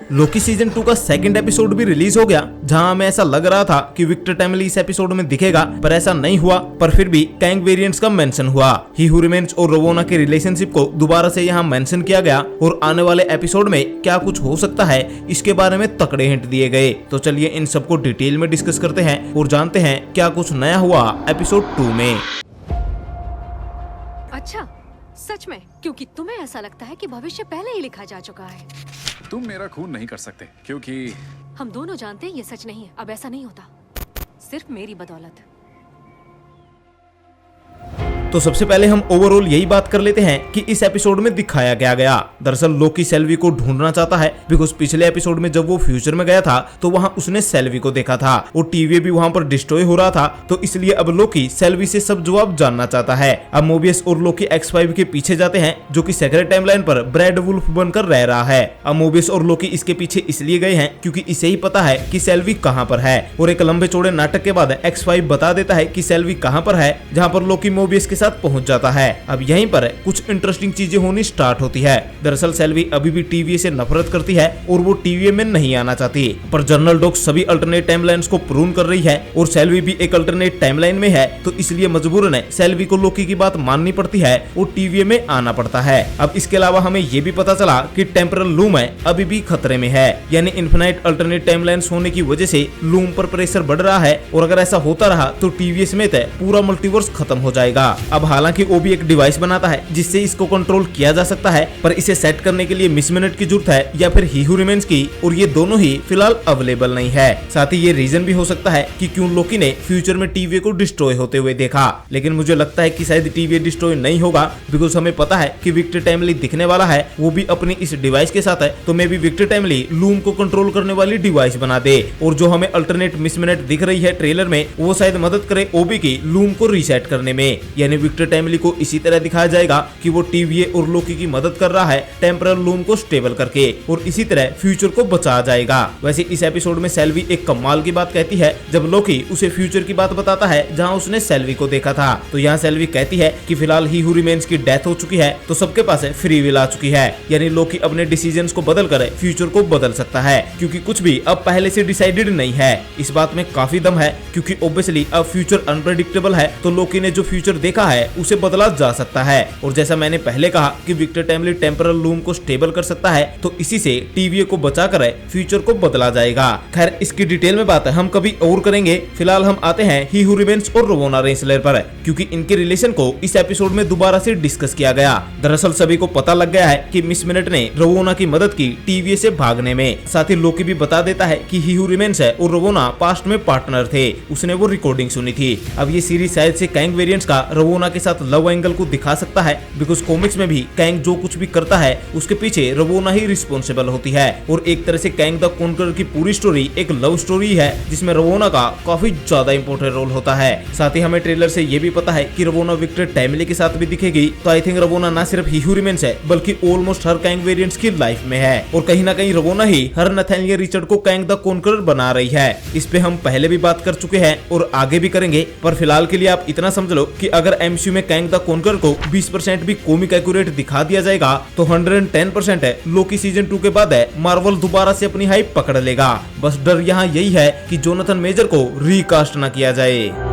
Loki season 2 का second episode भी release हो गया, जहां हमें ऐसा लग रहा था कि विक्टर टाइमली इस एपिसोड में दिखेगा, पर ऐसा नहीं हुआ। पर फिर भी कैंग वेरिएंट्स का मेंशन हुआ। ही हू रिमेन्स और रोवोना के रिलेशनशिप को दोबारा से यहाँ मेंशन किया गया और आने वाले एपिसोड में क्या कुछ हो सकता है इसके बारे में तकड़े हिंट दिए गए। तो चलिए इन सबको डिटेल में डिस्कस करते हैं और जानते हैं क्या कुछ नया हुआ एपिसोड 2 में। अच्छा, सच में? क्योंकि तुम्हें ऐसा लगता है कि भविष्य पहले ही लिखा जा चुका है। तुम मेरा खून नहीं कर सकते क्योंकि हम दोनों जानते हैं ये सच नहीं है। अब ऐसा नहीं होता, सिर्फ मेरी बदौलत। तो सबसे पहले हम ओवरऑल यही बात कर लेते हैं कि इस एपिसोड में दिखाया क्या गया। दरअसल लोकी सेल्वी को ढूंढना चाहता है, बिकॉज पिछले एपिसोड में जब वो फ्यूचर में गया था तो वहां उसने सेल्वी को देखा था और टीवी भी वहां पर डिस्ट्रॉय हो रहा था। तो इसलिए अब लोकी सेल्वी से सब जवाब जानना चाहता है। अब मोबियस और लोकी X5 के पीछे जाते हैं, जो कि सेक्रेट टाइमलाइन पर ब्रैड वुल्फ बनकर रह रहा है। अब मोबियस और लोकी इसके पीछे इसलिए गए हैं क्योंकि इसे ही पता है कि सेल्वी कहां पर है, और एक लंबे चौड़े नाटक के बाद X5 बता देता है कि सेल्वी कहां पर है, जहां पर लोकी मोबियस के साथ पहुंच जाता है। अब यहीं पर कुछ इंटरेस्टिंग चीजें होनी स्टार्ट होती है। दरअसल सेल्वी अभी भी टीवीए से नफरत करती है और वो टीवीए में नहीं आना चाहती, पर जनरल डॉग सभी अल्टरनेट टाइमलाइंस को प्रून कर रही है और सेल्वी भी एक अल्टरनेट टाइमलाइन में है। तो इसलिए मजबूरन सेल्वी को लोकी की बात माननी पड़ती है और टीवीए में आना पड़ता है। अब इसके अलावा हमें ये भी पता चला कि टेम्परल लूम है अभी भी खतरे में है, यानी इन्फिनाइट अल्टरनेट टाइमलाइंस होने की वजह से लूम पर प्रेशर बढ़ रहा है, और अगर ऐसा होता रहा तो टीवीए समेत पूरा मल्टीवर्स खत्म हो जाएगा। अब हालांकि वो भी एक डिवाइस बनाता है जिससे इसको कंट्रोल किया जा सकता है, पर इसे सेट करने के लिए मिस मिनट की जरूरत है या फिर ही हू रिमेन्स की, और ये दोनों ही फिलहाल अवेलेबल नहीं है। साथ ही ये रीजन भी हो सकता है कि क्यों लोकी ने फ्यूचर में टीवीए को डिस्ट्रॉय होते हुए देखा, लेकिन मुझे लगता है कि शायद टीवीए डिस्ट्रॉय नहीं होगा, बिकॉज हमें पता है कि विक्टर टाइमली दिखने वाला है, वो भी अपनी इस डिवाइस के साथ है। तो मे भी विक्टर टाइमली लूम को कंट्रोल करने वाली डिवाइस बना दे, और जो हमें अल्टरनेट मिस मिनट दिख रही है ट्रेलर में, वो शायद मदद करे ओबी की लूम को रीसेट करने में। यानी विक्टर टाइमली को इसी तरह दिखाया जाएगा कि वो टीवीए और लोकी की मदद कर रहा है टेम्परल लूम को स्टेबल करके, और इसी तरह फ्यूचर को बचा जाएगा। वैसे इस एपिसोड में सेल्वी एक कमाल की बात कहती है जब लोकी उसे फ्यूचर की बात बताता है जहां उसने सेल्वी को देखा था। तो यहाँ सेल्वी कहती है कि फिलहाल ही हू रिमेन्स की डेथ हो चुकी है, तो सबके पास फ्री विल आ चुकी है, यानी लोकी अपने डिसीजंस को बदल कर फ्यूचर को बदल सकता है, क्योंकि कुछ भी अब पहले से डिसाइडेड नहीं है। इस बात में काफी दम है, क्योंकि ऑब्वियसली अब फ्यूचर अनप्रेडिक्टेबल है, तो लोकी ने जो फ्यूचर देखा है उसे बदला जा सकता है। और जैसा मैंने पहले कहा कि विक्टर टाइमली टेम्परल लूम को स्टेबल कर सकता है, तो इसी से टीवीए को बचाकर फ्यूचर को बदला जाएगा। खैर इसकी डिटेल में बात हम कभी और करेंगे। फिलहाल हम आते हैं ही हू रिमेन्स और रोवोना रेंसलर पर, क्योंकि इनके रिलेशन को इस एपिसोड में दोबारा से डिस्कस किया गया। दरअसल सभी को पता लग गया है कि मिस मिनट ने रोवोना की मदद की टीवीए से भागने में। साथ ही लोकी भी बता देता है कि ही हू रिमेन्स है और रोवोना पास्ट में पार्टनर थे, उसने वो रिकॉर्डिंग सुनी थी। अब ये सीरीज शायद से कैंग वेरिएंट्स का रोवोना के साथ लव एंगल को दिखा सकता है, बिकॉज कॉमिक्स में भी कैंग जो कुछ भी करता है उसके पीछे रोवोना ही रिस्पॉन्सिबल होती है, और एक तरह से कैंग द कॉन्करर की पूरी स्टोरी एक लव स्टोरी है जिसमें रोवोना का काफी ज्यादा इंपॉर्टेंट रोल होता है। साथ ही हमें ट्रेलर से ये भी पता है कि रोवोना विक्टर टाइमली के साथ भी दिखेगी, तो आई थिंक रोवोना ना सिर्फ ही हू रिमेन्स है बल्कि ऑलमोस्ट हर कैंग वेरिएंट्स की लाइफ में है, और कहीं ना कहीं रोवोना ही हर नथानियल रिचर्ड को कैंग द कॉन्करर बना रही है। इस पे हम पहले भी बात कर चुके हैं और आगे भी करेंगे, पर फिलहाल के लिए आप इतना समझ लो कि अगर एमसीयू में कैंग द कॉन्करर को 20% भी कॉमिक एक्यूरेट दिखा दिया जाएगा तो 110% है लोकी सीजन 2 के बाद मार्वल दोबारा से अपनी हाइप पकड़ लेगा। बस डर यहाँ यही है कि जोनाथन मेजर को रीकास्ट ना किया जाए।